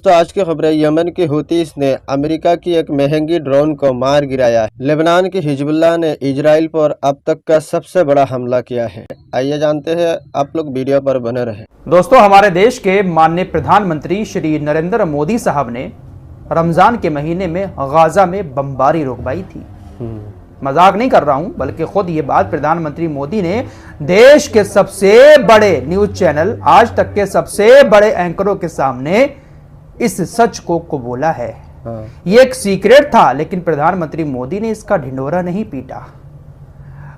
तो आज की खबर है, यमन के हुतीस ने अमेरिका की एक महंगी ड्रोन को मार गिराया है। लेबनान की हिजबुल्लाह ने इजराइल पर अब तक का सबसे बड़ा हमला किया है। आइए जानते हैं, आप लोग वीडियो पर बने रहें। दोस्तों, हमारे देश के माननीय प्रधानमंत्री श्री नरेंद्र मोदी साहब ने रमजान के महीने में गाजा में बमबारी रुकवाई थी। मजाक नहीं कर रहा हूं, बल्कि खुद ये बात प्रधानमंत्री मोदी ने देश के सबसे बड़े न्यूज चैनल, आज तक के सबसे बड़े एंकरों के सामने इस सच को बोला है। ये एक सीक्रेट था, लेकिन प्रधानमंत्री मोदी ने इसका ढिंढोरा नहीं पीटा।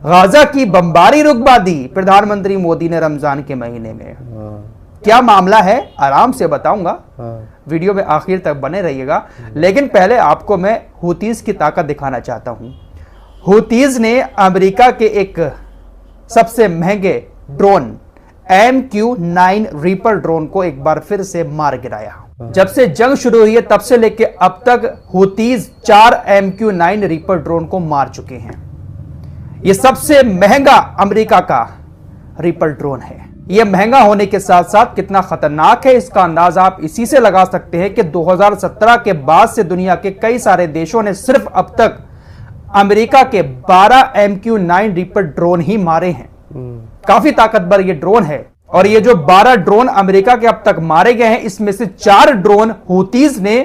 गाजा की बमबारी रुकवा दी प्रधानमंत्री मोदी ने रमजान के महीने में। क्या मामला है आराम से बताऊंगा, वीडियो में आखिर तक बने रहिएगा। लेकिन पहले आपको मैं हुतीस की ताकत दिखाना चाहता हूं। हुतीस ने अमेरिका के एक सबसे महंगे ड्रोन MQ-9 रीपर ड्रोन को एक बार फिर से मार गिराया। जब से जंग शुरू हुई है तब से लेकर अब तक हुतीस 4 MQ-9 रीपर ड्रोन को मार चुके हैं। यह सबसे महंगा अमेरिका का रीपर ड्रोन है। यह महंगा होने के साथ साथ कितना खतरनाक है, इसका अंदाजा आप इसी से लगा सकते हैं कि 2017 के बाद से दुनिया के कई सारे देशों ने सिर्फ अब तक अमेरिका के 12 MQ-9 रीपर ड्रोन ही मारे हैं। काफी ताकतवर ये ड्रोन है, और ये जो 12 ड्रोन अमेरिका के अब तक मारे गए हैं, इसमें से 4 ड्रोन हुतीस ने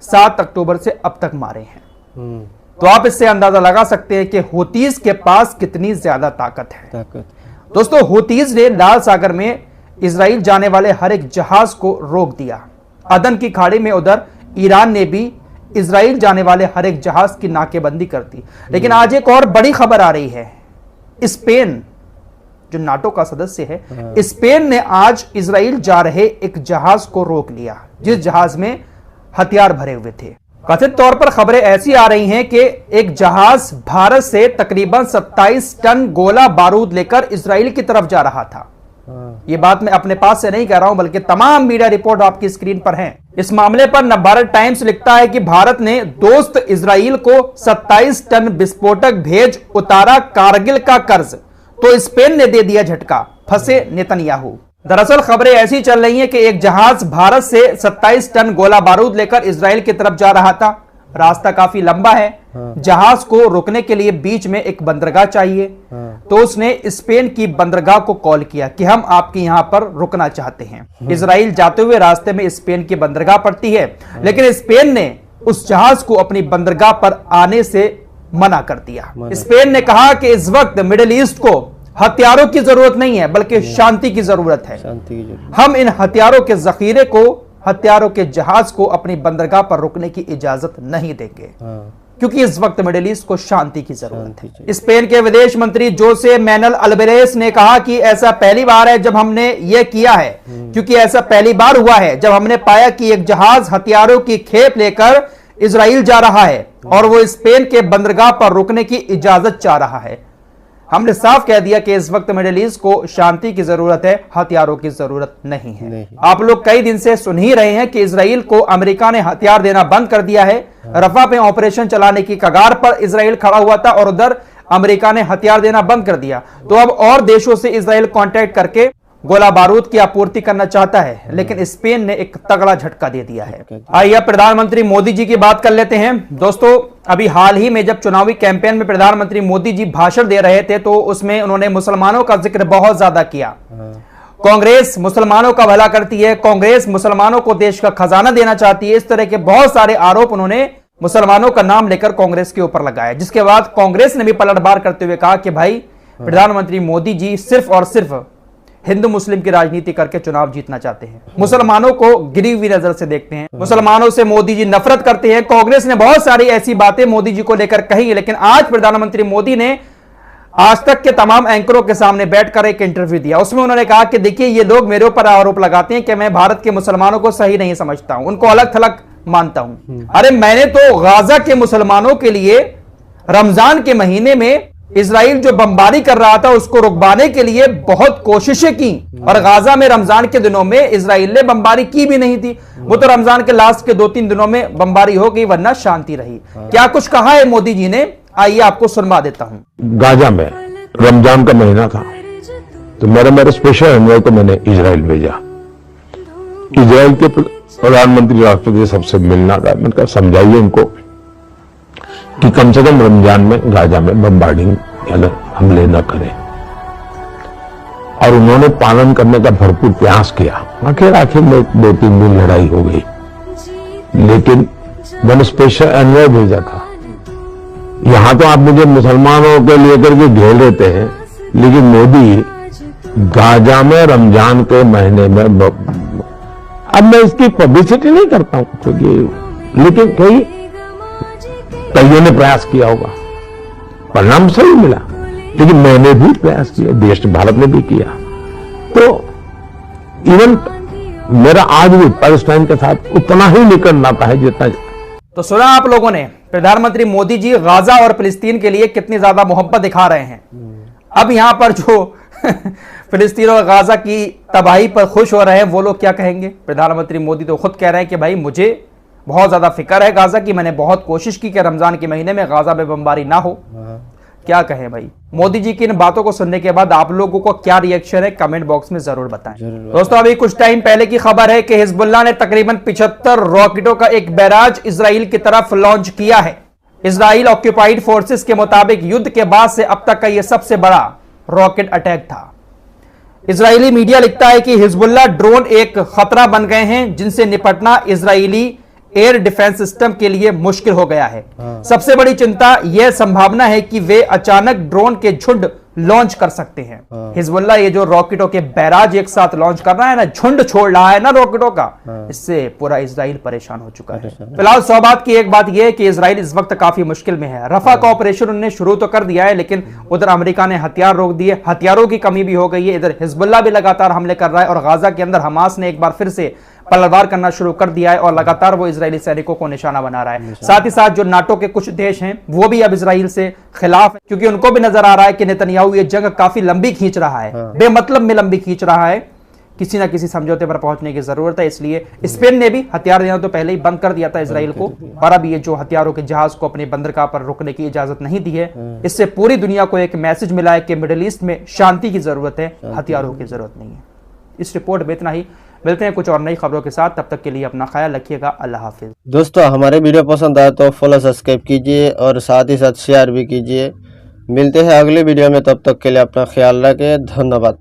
7 अक्टूबर से अब तक मारे हैं। तो आप इससे अंदाजा लगा सकते हैं कि हुतीस के पास कितनी ज्यादा ताकत है। दोस्तों, हुतीस ने लाल सागर में इजराइल जाने वाले हर एक जहाज को रोक दिया। अदन की खाड़ी में उधर ईरान ने भी इजराइल जाने वाले हर एक जहाज की नाकेबंदी कर दी। लेकिन आज एक और बड़ी खबर आ रही है। स्पेन, जो नाटो का सदस्य है, स्पेन ने आज इजराइल जा रहे एक जहाज को रोक लिया, जिस जहाज में हथियार भरे हुए थे। कथित तौर पर खबरें ऐसी आ रही हैं कि एक जहाज भारत से तकरीबन 27 टन गोला बारूद लेकर इजराइल की तरफ जा रहा था। यह बात मैं अपने पास से नहीं कह रहा हूं, बल्कि तमाम मीडिया रिपोर्ट आपकी स्क्रीन पर हैं। इस मामले पर नवभारत टाइम्स लिखता है कि भारत ने दोस्त इजराइल को 27 टन विस्फोटक भेज उतारा कारगिल का कर्ज, तो स्पेन ने दे दिया झटका, फंसे नेतन्याहू। दरअसल खबरें ऐसी चल रही हैं कि एक जहाज भारत से 27 टन गोला बारूद लेकर इजराइल की तरफ जा रहा था। रास्ता काफी लंबा है, जहाज को रुकने के लिए बीच में एक बंदरगाह चाहिए। तो उसने स्पेन की बंदरगाह को कॉल किया कि हम आपके यहां पर रुकना चाहते हैं। इजराइल जाते हुए रास्ते में स्पेन की बंदरगाह पड़ती है, लेकिन स्पेन ने उस जहाज को अपनी बंदरगाह पर आने से मना कर दिया। स्पेन ने कहा कि इस वक्त मिडिल ईस्ट को हथियारों की जरूरत नहीं है, बल्कि शांति की जरूरत है। हम इन हथियारों के जखीरे को, हथियारों के जहाज को अपनी बंदरगाह पर रुकने की इजाजत नहीं देंगे, क्योंकि इस वक्त मिडिल ईस्ट को शांति की जरूरत है। स्पेन के विदेश मंत्री जोसे मैनुएल अल्वारेस ने कहा कि ऐसा पहली बार है जब हमने यह किया है, क्योंकि ऐसा पहली बार हुआ है जब हमने पाया कि एक जहाज हथियारों की खेप लेकर इजराइल जा रहा है और वो स्पेन के बंदरगाह पर रुकने की इजाजत चाह रहा है। हमने साफ कह दिया कि इस वक्त मिडिल ईस्ट को शांति की जरूरत है, हथियारों की जरूरत नहीं है। आप लोग कई दिन से सुन ही रहे हैं कि इजराइल को अमेरिका ने हथियार देना बंद कर दिया है। रफा पे ऑपरेशन चलाने की कगार पर इजराइल खड़ा हुआ था और उधर अमेरिका ने हथियार देना बंद कर दिया। तो अब और देशों से इजराइल कांटेक्ट करके गोला बारूद की आपूर्ति करना चाहता है, लेकिन स्पेन ने एक तगड़ा झटका दे दिया है। आइए प्रधानमंत्री मोदी जी की बात कर लेते हैं। दोस्तों, अभी हाल ही में जब चुनावी कैंपेन में प्रधानमंत्री मोदी जी भाषण दे रहे थे, तो उसमें उन्होंने मुसलमानों का जिक्र बहुत ज्यादा किया। कांग्रेस मुसलमानों का भला करती है, कांग्रेस मुसलमानों को देश का खजाना देना चाहती है, इस तरह के बहुत सारे आरोप उन्होंने मुसलमानों का नाम लेकर कांग्रेस के ऊपर लगाया। जिसके बाद कांग्रेस ने भी पलटवार करते हुए कहा कि भाई, प्रधानमंत्री मोदी जी सिर्फ और सिर्फ हिंदू मुस्लिम की राजनीति करके चुनाव जीतना चाहते हैं, मुसलमानों को गिरी हुई नजर से देखते हैं, मुसलमानों से मोदी जी नफरत करते हैं। कांग्रेस ने बहुत सारी ऐसी बातें मोदी जी को लेकर कही, लेकिन आज प्रधानमंत्री मोदी ने आज तक के तमाम एंकरों के सामने बैठकर एक इंटरव्यू दिया। उसमें उन्होंने कहा कि देखिए, ये लोग मेरे ऊपर आरोप लगाते हैं कि मैं भारत के मुसलमानों को सही नहीं समझता हूं, उनको अलग थलग मानता हूं। अरे, मैंने तो गाजा के मुसलमानों के लिए रमजान के महीने में इजराइल जो बमबारी कर रहा था उसको रुकवाने के लिए बहुत कोशिशें की, और गाजा में रमजान के दिनों में इजराइल ने बमबारी की भी नहीं थी। वो तो रमजान के लास्ट के 2-3 दिनों में बमबारी हो गई, वरना शांति रही। क्या कुछ कहा है मोदी जी ने, आइए आपको सुनवा देता हूं। गाजा में रमजान का महीना था, तो मेरे स्पेशल एनवॉय को मैंने इजराइल भेजा। इजराइल के प्रधानमंत्री राष्ट्रपति सबसे मिलना था। मैंने कहा समझाइए उनको कि कम से कम रमजान में गाजा में बम्बार्डिंग यानी हमले न करें, और उन्होंने पालन करने का भरपूर प्रयास किया। आखिर में 2-3 दिन लड़ाई हो गई, लेकिन मैंने स्पेशल एनवॉय भेजा था। यहां तो आप मुझे मुसलमानों के लेकर के घेर लेते हैं, लेकिन मोदी गाजा में रमजान के महीने में अब मैं इसकी पब्लिसिटी नहीं करता हूं क्योंकि, लेकिन कईयों ने प्रयास किया होगा, परिणाम सही मिला, लेकिन मैंने भी प्रयास किया, देश भारत ने भी किया। तो इवन मेरा आज भी पैलेस्टाइन के साथ उतना ही निकट नाता है जितना। तो सुना आप लोगों ने, प्रधानमंत्री मोदी जी गाजा और फिलिस्तीन के लिए कितनी ज्यादा मोहब्बत दिखा रहे हैं। अब यहां पर जो फिलिस्तीन और गाजा की तबाही पर खुश हो रहे हैं वो लोग क्या कहेंगे। प्रधानमंत्री मोदी तो खुद कह रहे हैं कि भाई मुझे बहुत ज्यादा फिक्र है गाजा की, मैंने बहुत कोशिश की कि रमजान के महीने में गाजा में बमबारी ना हो। क्या कहें भाई। मोदी जी की इन बातों को सुनने के बाद आप लोगों को क्या रिएक्शन है कमेंट बॉक्स में जरूर बताएं। दोस्तों अभी कुछ टाइम पहले की खबर है कि हिजबुल्लाह ने तकरीबन 75 रॉकेटों का एक बैराज इजराइल की तरफ लॉन्च किया है। इजराइल ऑक्यूपाइड फोर्सेस के मुताबिक युद्ध के बाद से अब तक का यह सबसे बड़ा रॉकेट अटैक था। इजरायली मीडिया लिखता है कि हिजबुल्लाह ड्रोन एक खतरा बन गए हैं जिनसे निपटना इजरायली एयर डिफेंस सिस्टम के लिए मुश्किल हो गया है। सबसे बड़ी चिंता यह संभावना है कि वे अचानक ड्रोन के झुंड लॉन्च कर सकते हैं। हिजबुल्लाह ये जो रॉकेटों के बैराज एक साथ लॉन्च कर रहा है ना, झुंड छोड़ रहा है ना रॉकेटों का, इससे पूरा इजराइल परेशान हो चुका है। फिलहाल सौबात की एक बात यह है कि इजराइल इस वक्त काफी मुश्किल में है। रफा का ऑपरेशन उन्होंने शुरू तो कर दिया है, लेकिन उधर अमेरिका ने हथियार रोक दिए, हथियारों की कमी भी हो गई है। इधर हिजबुल्लाह भी लगातार हमले कर रहा है और गाजा के अंदर हमास ने एक बार फिर से पलटवार करना शुरू कर दिया है और लगातार वो इजरायली सैनिकों को निशाना बना रहा है। साथ ही साथ जो नाटो के कुछ देश हैं वो भी अब इजराइल से खिलाफ है, क्योंकि उनको भी नजर आ रहा है कि नेतन्याहू ये जंग काफी लंबी खींच रहा है, बेमतलब में लंबी खींच रहा है। किसी ना किसी समझौते पर पहुंचने की जरूरत है। इसलिए स्पेन ने भी हथियार देना तो पहले ही बंद कर दिया था इजराइल को, और अब ये जो हथियारों के जहाज को अपने बंदरगाह पर रुकने की इजाजत नहीं दी है। इससे पूरी दुनिया को एक मैसेज मिला है कि मिडिल ईस्ट में शांति की जरूरत है, हथियारों की जरूरत नहीं है। इस रिपोर्ट में इतना ही। मिलते हैं कुछ और नई खबरों के साथ, तब तक के लिए अपना ख्याल रखिएगा। अल्लाह हाफिज। दोस्तों हमारे वीडियो पसंद आए तो फॉलो सब्सक्राइब कीजिए और साथ ही साथ शेयर भी कीजिए। मिलते हैं अगले वीडियो में, तब तक के लिए अपना ख्याल रखें। धन्यवाद।